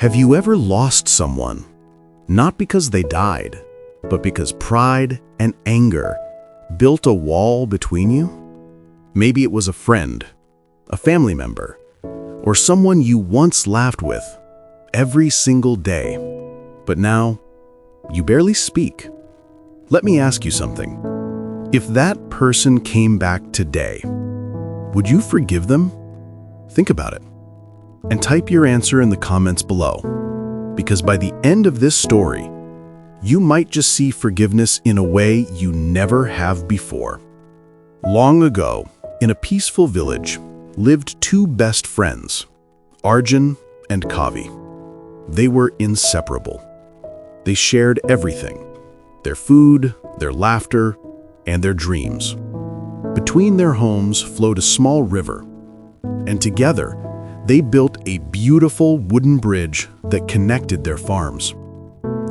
Have you ever lost someone? Not because they died, but because pride and anger built a wall between you? Maybe it was a friend, a family member, or someone you once laughed with every single day. But now, you barely speak. Let me ask you something. If that person came back today, would you forgive them? Think about it. And type your answer in the comments below. Because by the end of this story, you might just see forgiveness in a way you never have before. Long ago, in a peaceful village, lived two best friends, Arjun and Kavi. They were inseparable. They shared everything, their food, their laughter, and their dreams. Between their homes flowed a small river, and together, they built a beautiful wooden bridge that connected their farms.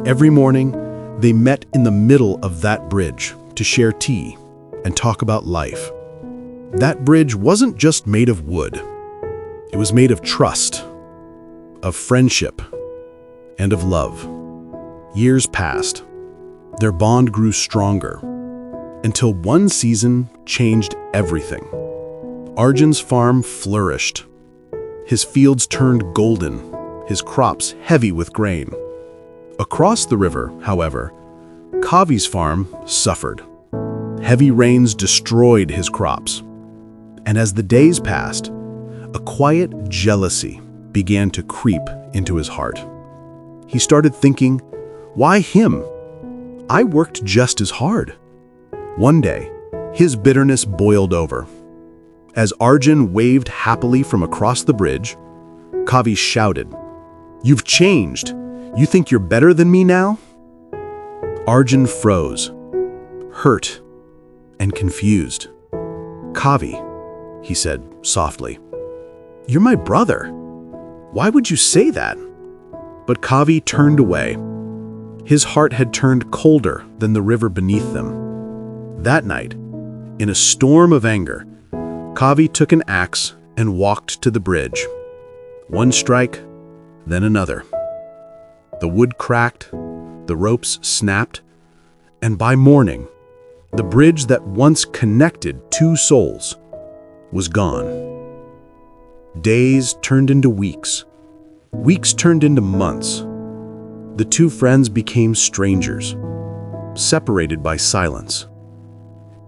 Every morning, they met in the middle of that bridge to share tea and talk about life. That bridge wasn't just made of wood. It was made of trust, of friendship, and of love. Years passed. Their bond grew stronger until one season changed everything. Arjun's farm flourished. His fields turned golden, his crops heavy with grain. Across the river, however, Kavi's farm suffered. Heavy rains destroyed his crops. And as the days passed, a quiet jealousy began to creep into his heart. He started thinking, why him? I worked just as hard. One day, his bitterness boiled over. As Arjun waved happily from across the bridge, Kavi shouted, "You've changed! You think you're better than me now?" Arjun froze, hurt and confused. "Kavi," he said softly, "you're my brother. Why would you say that?" But Kavi turned away. His heart had turned colder than the river beneath them. That night, in a storm of anger, Kavi took an axe and walked to the bridge. One strike, then another. The wood cracked, the ropes snapped, and by morning, the bridge that once connected two souls was gone. Days turned into weeks. Weeks turned into months. The two friends became strangers, separated by silence.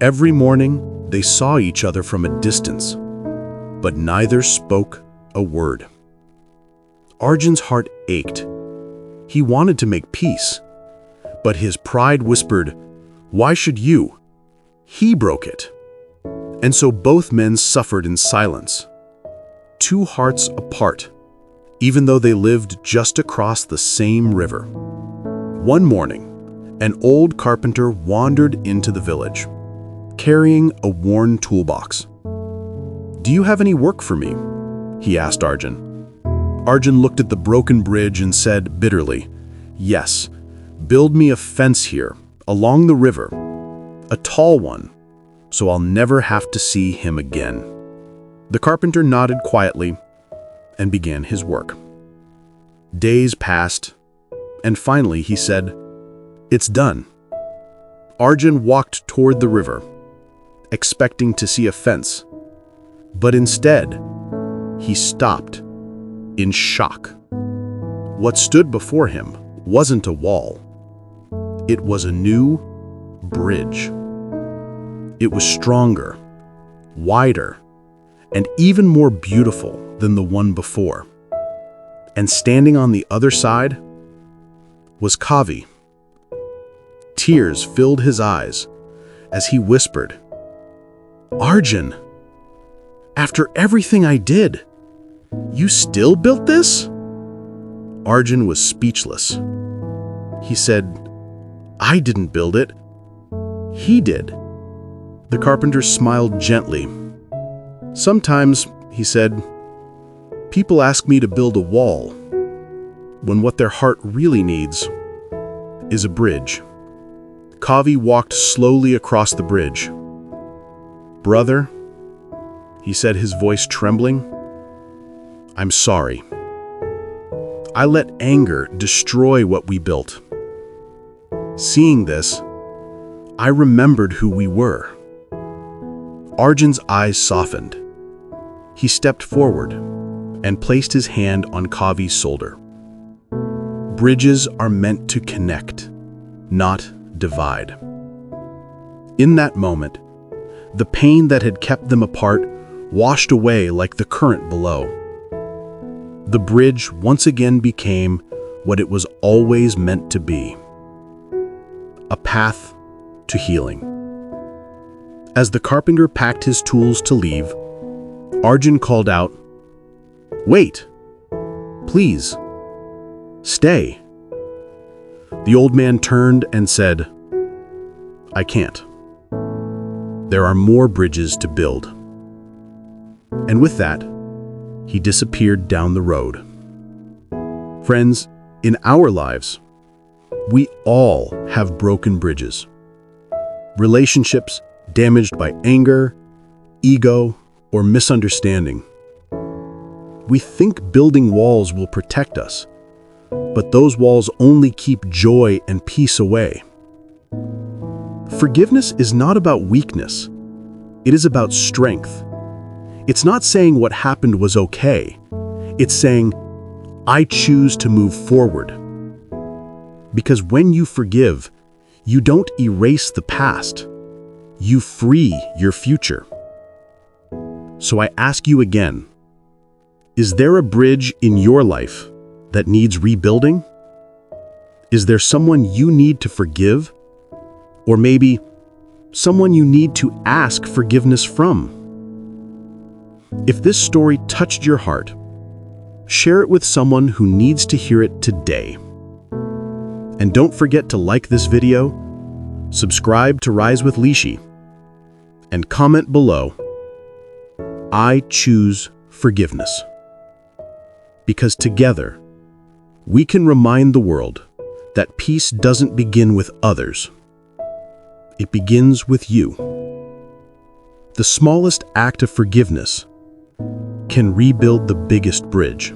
Every morning, they saw each other from a distance, but neither spoke a word. Arjun's heart ached. He wanted to make peace, but his pride whispered, "Why should you?" He broke it. And so both men suffered in silence, two hearts apart, even though they lived just across the same river. One morning, an old carpenter wandered into the village, carrying a worn toolbox. "Do you have any work for me?" he asked Arjun. Arjun looked at the broken bridge and said bitterly, "Yes, build me a fence here, along the river, a tall one, so I'll never have to see him again." The carpenter nodded quietly and began his work. Days passed, and finally he said, "It's done." Arjun walked toward the river, expecting to see a fence, but instead, he stopped in shock. What stood before him wasn't a wall. It was a new bridge. It was stronger, wider, and even more beautiful than the one before. And standing on the other side was Kavi. Tears filled his eyes as he whispered, "Arjun, after everything I did, you still built this?" Arjun was speechless. He said, "I didn't build it. He did." The carpenter smiled gently. "Sometimes," he said, "people ask me to build a wall, when what their heart really needs is a bridge." Kavi walked slowly across the bridge. "Brother," he said, his voice trembling, "I'm sorry. I let anger destroy what we built. Seeing this, I remembered who we were. Arjun's eyes softened. He stepped forward and placed his hand on Kavi's shoulder. Bridges are meant to connect, not divide. In that moment, the pain that had kept them apart washed away like the current below. The bridge once again became what it was always meant to be: a path to healing. As the carpenter packed his tools to leave, Arjun called out, "Wait! Please! Stay!" The old man turned and said, "I can't. There are more bridges to build." And with that, he disappeared down the road. Friends, in our lives, we all have broken bridges. Relationships damaged by anger, ego, or misunderstanding. We think building walls will protect us, but those walls only keep joy and peace away. Forgiveness is not about weakness. It is about strength. It's not saying what happened was okay. It's saying, I choose to move forward. Because when you forgive, you don't erase the past. You free your future. So I ask you again, is there a bridge in your life that needs rebuilding? Is there someone you need to forgive? Or maybe someone you need to ask forgiveness from? If this story touched your heart, share it with someone who needs to hear it today. And don't forget to like this video, subscribe to Rise with Lishi, and comment below, I choose forgiveness. Because together, we can remind the world that peace doesn't begin with others. It begins with you. The smallest act of forgiveness can rebuild the biggest bridge.